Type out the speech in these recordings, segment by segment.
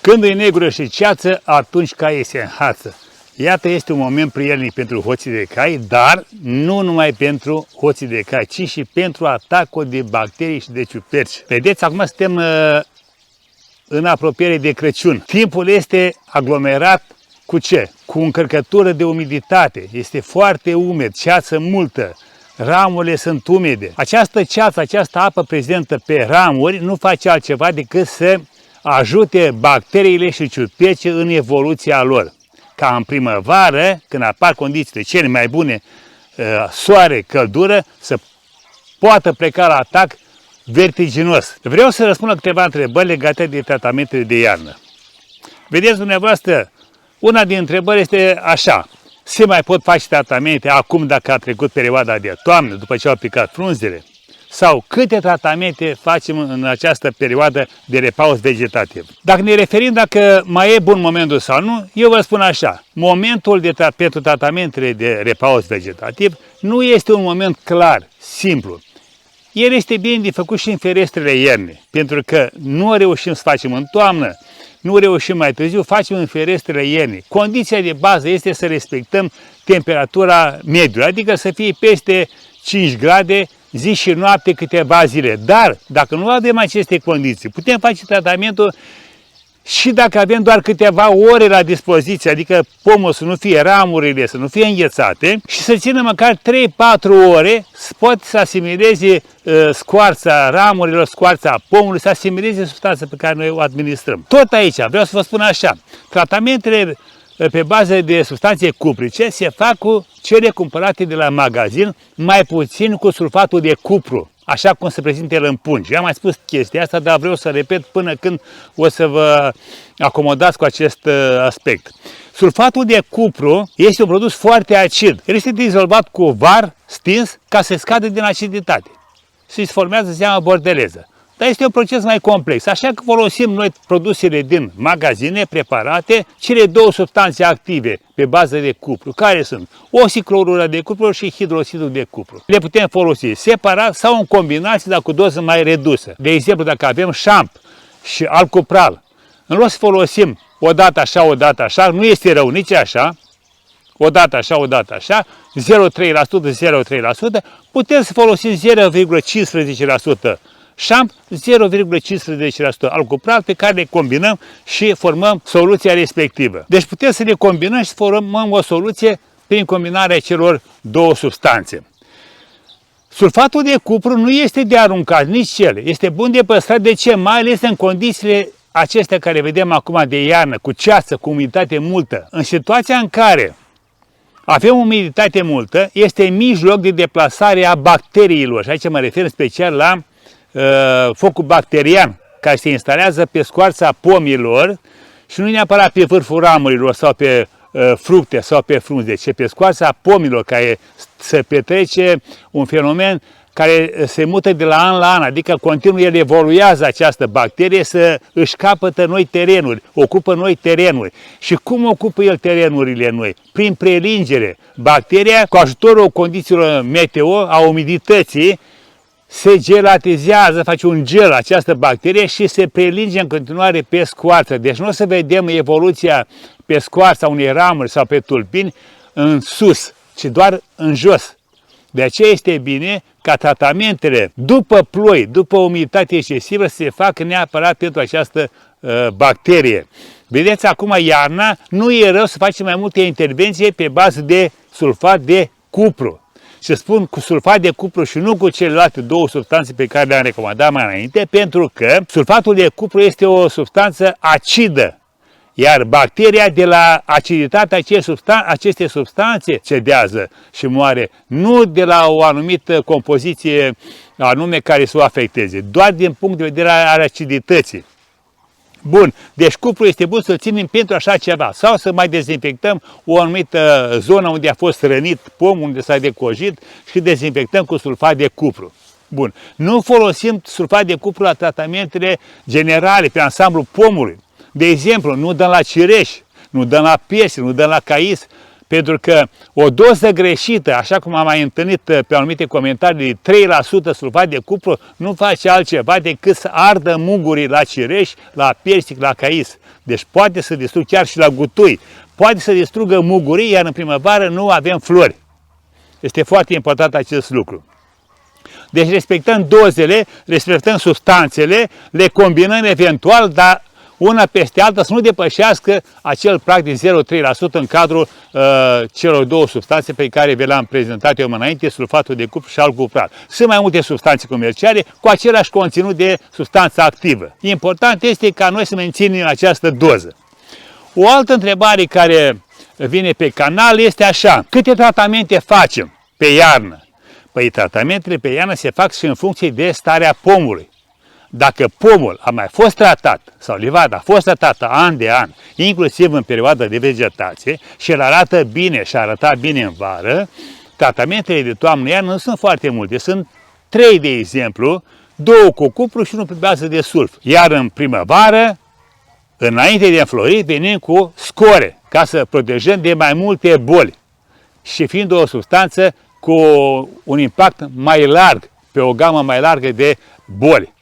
Când e negură și ceață, atunci caii se înhață. Iată, este un moment prielnic pentru hoții de cai, dar nu numai pentru hoții de cai, ci și pentru atacul de bacterii și de ciuperci. Vedeți, acum suntem în apropiere de Crăciun. Timpul este aglomerat cu ce? Cu încărcătură de umiditate. Este foarte umed, ceață multă, ramurile sunt umede. Această ceață, această apă prezentă pe ramuri nu face altceva decât să ajute bacteriile și ciupercii în evoluția lor. Ca în primăvară, când apar condițiile cele mai bune, soare, căldură, să poată pleca la atac vertiginos. Vreau să răspund la câteva întrebări legate de tratamentele de iarnă. Vedeți dumneavoastră, una din întrebări este așa: se mai pot face tratamente acum dacă a trecut perioada de toamnă, după ce au picat frunzele? Sau câte tratamente facem în această perioadă de repaus vegetativ? Dacă ne referim dacă mai e bun momentul sau nu, eu vă spun așa: momentul pentru tratamentele de repaus vegetativ nu este un moment clar, simplu. El este bine de făcut și în ferestrele iernii, pentru că nu reușim să facem în toamnă, nu reușim mai târziu, facem în ferestrele iernii. Condiția de bază este să respectăm temperatura mediului, adică să fie peste 5 grade zi și noapte câteva zile. Dar, dacă nu avem aceste condiții, putem face tratamentul și dacă avem doar câteva ore la dispoziție, adică pomul să nu fie, ramurile să nu fie înghețate și să țină măcar 3-4 ore, pot să asimileze scoarța ramurilor, scoarța pomului, să asimileze substanța pe care noi o administrăm. Tot aici, vreau să vă spun așa: tratamentele pe bază de substanțe cuprice se fac cu cele cumpărate de la magazin, mai puțin cu sulfatul de cupru, așa cum se prezintă el în pungi. Eu am mai spus chestia asta, dar vreau să repet până când o să vă acomodați cu acest aspect. Sulfatul de cupru este un produs foarte acid. El este dizolvat cu var stins ca să scadă din aciditate și se formează zeama bordeleză. Dar este un proces mai complex, așa că folosim noi produsele din magazine preparate, cele două substanțe active pe bază de cupru, care sunt oxiclorura de cupru și hidroxidul de cupru. Le putem folosi separat sau în combinație, dar cu doză mai redusă. De exemplu, dacă avem șamp și alcupral, în loc să folosim o dată așa, nu este rău nici așa, o dată așa, 0,3%, putem să folosim 0,15% șamp, 0,15% alcupral, pe care le combinăm și formăm soluția respectivă. Deci putem să le combinăm și să formăm o soluție prin combinarea celor două substanțe. Sulfatul de cupru nu este de aruncat, nici el. Este bun de păstrat. De ce? Mai ales în condițiile acestea care vedem acum de iarnă, cu ceață, cu umiditate multă. În situația în care avem umiditate multă, este mijloc de deplasare a bacteriilor. Și aici mă refer în special la focul bacterian care se instalează pe scoarța pomilor și nu neapărat pe vârful ramurilor sau pe fructe sau pe frunze, ci pe scoarța pomilor, care se petrece un fenomen care se mută de la an la an, adică continuu el evoluează această bacterie să își capătă noi terenuri, ocupă noi terenuri. Și cum ocupă el terenurile noi? Prin prelingere. Bacteria, cu ajutorul condițiilor meteo, a umidității, se gelatizează, face un gel această bacterie și se prelinge în continuare pe scoarță. Deci nu o să vedem evoluția pe scoarța unei ramuri sau pe tulpini în sus, ci doar în jos. De aceea este bine ca tratamentele după ploi, după umiditate excesivă, să se facă neapărat pentru această bacterie. Vedeți, acum iarna, nu e rău să facem mai multe intervenții pe bază de sulfat de cupru. Și spun cu sulfat de cupru și nu cu celelalte două substanțe pe care le-am recomandat mai înainte, pentru că sulfatul de cupru este o substanță acidă, iar bacteria de la aciditatea acestei substanțe cedează și moare, nu de la o anumită compoziție anume care să o afecteze, doar din punct de vedere al acidității. Bun, deci cupru este bun să-l ținem pentru așa ceva, sau să mai dezinfectăm o anumită zonă unde a fost rănit pomul, unde s-a decojit și dezinfectăm cu sulfat de cupru. Bun, nu folosim sulfat de cupru la tratamentele generale, pe ansamblul pomului. De exemplu, nu dăm la cireș, nu dăm la persile, nu dăm la cais, Pentru că o doză greșită, așa cum am mai întâlnit pe anumite comentarii, de 3% sulfat de cupru, nu face altceva decât să ardă mugurii la cireș, la persic, la cais. Deci poate să distrugă chiar și la gutui. Poate să distrugă mugurii, iar în primăvară nu avem flori. Este foarte important acest lucru. Deci respectăm dozele, respectăm substanțele, le combinăm eventual, dar una peste alta să nu depășească acel prag de 0,3% în cadrul celor două substanțe pe care vi le-am prezentat eu mai înainte, sulfatul de cupru și alcuprat. Sunt mai multe substanțe comerciale cu același conținut de substanță activă. Important este ca noi să menținem această doză. O altă întrebare care vine pe canal este așa: câte tratamente facem pe iarnă? Păi tratamentele pe iarnă se fac și în funcție de starea pomului. Dacă pomul a mai fost tratat, sau livada a fost tratată an de an, inclusiv în perioada de vegetație, și el arată bine și arăta bine în vară, tratamentele de toamnă-iarnă nu sunt foarte multe. Sunt 3, de exemplu, 2 cu cupru și 1 pe bază de sulf. Iar în primăvară, înainte de înflori, venim cu score, ca să protejăm de mai multe boli. Și fiind o substanță cu un impact mai larg, pe o gamă mai largă de boli.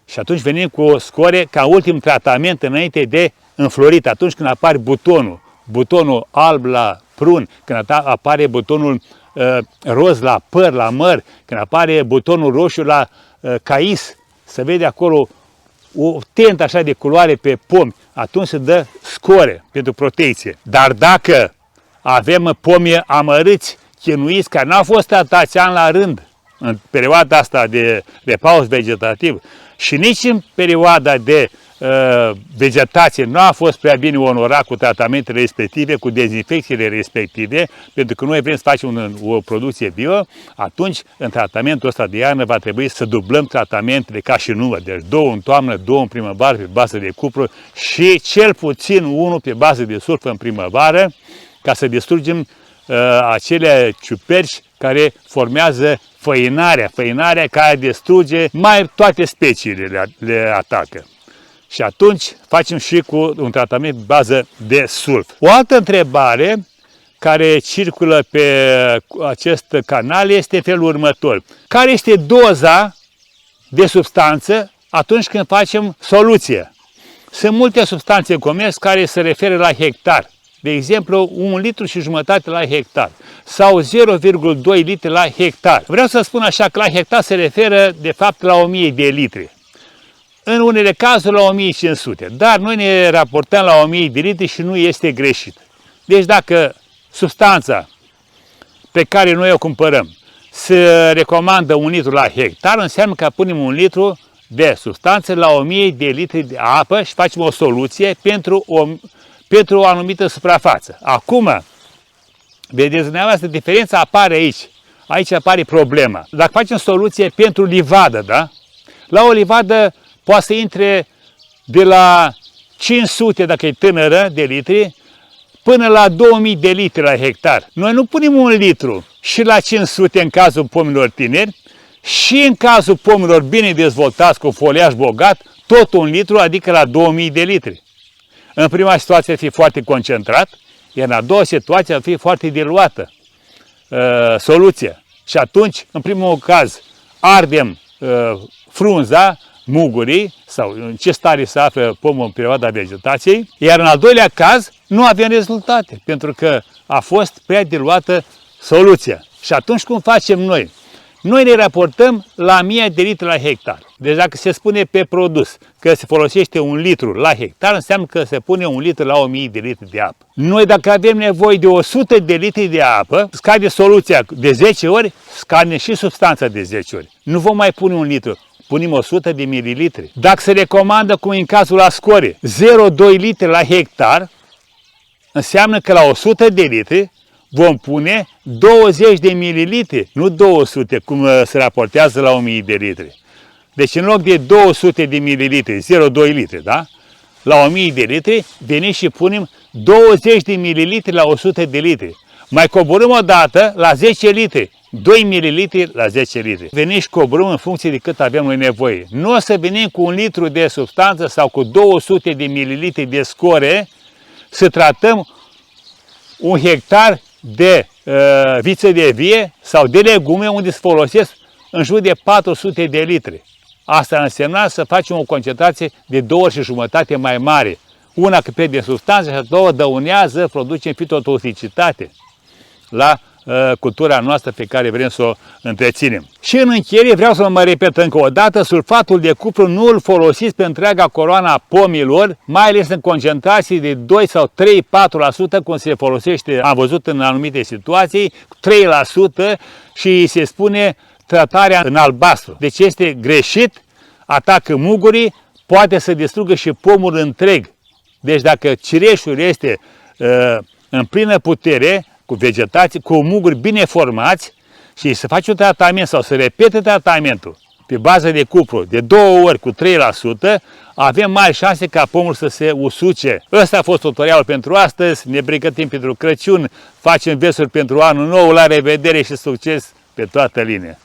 Și atunci venim cu o score ca ultim tratament înainte de înflorit, atunci când apare butonul alb la prun, când apare butonul roz la păr, la măr, când apare butonul roșu la cais, se vede acolo o tentă așa de culoare pe pomi, atunci se dă score pentru protecție. Dar dacă avem pomi amărâți, chinuiți, care n-au fost tratați an la rând, în perioada asta de repaus vegetativ, și nici în perioada de vegetație nu a fost prea bine onorat cu tratamentele respective, cu dezinfecțiile respective, pentru că noi vrem să facem o producție bio, atunci în tratamentul ăsta de iarnă va trebui să dublăm tratamentele ca și număr. Deci 2 în toamnă, 2 în primăvară pe bază de cupru și cel puțin 1 pe bază de sulf în primăvară, ca să distrugem acele ciuperci care formează făinarea care distruge mai toate speciile, le atacă. Și atunci facem și cu un tratament pe bază de sulf. O altă întrebare care circulă pe acest canal este felul următor: care este doza de substanță atunci când facem soluție? Sunt multe substanțe în comerț care se referă la hectar. De exemplu, 1,5 litri la hectar sau 0,2 litri la hectar. Vreau să spun așa că la hectar se referă de fapt la 1000 de litri. În unele cazuri la 1500, dar noi ne raportăm la 1000 de litri și nu este greșit. Deci dacă substanța pe care noi o cumpărăm se recomandă 1 litru la hectar, înseamnă că punem 1 litru de substanță la 1000 de litri de apă și facem o soluție pentru o anumită suprafață. Acum, vedeți dumneavoastră, diferența apare aici. Aici apare problema. Dacă facem soluție pentru livadă, da? La o livadă poate să intre de la 500, dacă e tânără, de litri, până la 2000 de litri la hectar. Noi nu punem 1 litru și la 500 în cazul pomilor tineri și în cazul pomilor bine dezvoltați cu foliaj bogat, tot 1 litru, adică la 2000 de litri. În prima situație ar fi foarte concentrat, iar în a doua situație ar fi foarte diluată soluția. Și atunci, în primul caz, ardem frunza, mugurii, sau în ce stare se află pomul în perioada vegetației, iar în al doilea caz nu avem rezultate, pentru că a fost prea diluată soluția. Și atunci cum facem noi? Noi ne raportăm la 1000 de litri la hectar. Deci dacă se spune pe produs că se folosește 1 litru la hectar, înseamnă că se pune 1 litru la 1000 de litri de apă. Noi dacă avem nevoie de 100 de litri de apă, scade soluția de 10 ori, scade și substanța de 10 ori. Nu vom mai pune 1 litru, punem 100 de mililitri. Dacă se recomandă, cum în cazul la score, 0,2 litri la hectar, înseamnă că la 100 de litri vom pune 20 de mililitri, nu 200, cum se raportează la 1000 de litri. Deci în loc de 200 de mililitri, 0,2 litri, da? La 1000 de litri, venim și punem 20 de mililitri la 100 de litri. Mai coborâm o dată la 10 litri, 2 mililitri la 10 litri. Venim și coborâm în funcție de cât avem noi nevoie. Nu o să venim cu 1 litru de substanță sau cu 200 de mililitri de score să tratăm un hectar de viță de vie sau de legume unde se folosesc în jur de 400 de litri. Asta însemna să facem o concentrație de 2 ori și jumătate mai mare. Una că pierde substanțe și a doua dăunează, produce fitotoxicitate la cultura noastră pe care vrem să o întreținem. Și în încheiere vreau să mă repet încă o dată, sulfatul de cupru nu îl folosiți pe întreaga coloană a pomilor, mai ales în concentrații de 2 sau 3-4%, cum se folosește, am văzut în anumite situații, 3% și se spune tratarea în albastru. Deci este greșit, atacă mugurii, poate să distrugă și pomul întreg. Deci dacă cireșul este în plină putere, cu vegetație, cu muguri bine formați și să faci un tratament sau să repete tratamentul pe bază de cupru de 2 ori cu 3%, avem mari șanse ca pomul să se usuce. Ăsta a fost tutorialul pentru astăzi, ne pregătim pentru Crăciun, facem versuri pentru anul nou, la revedere și succes pe toată linia!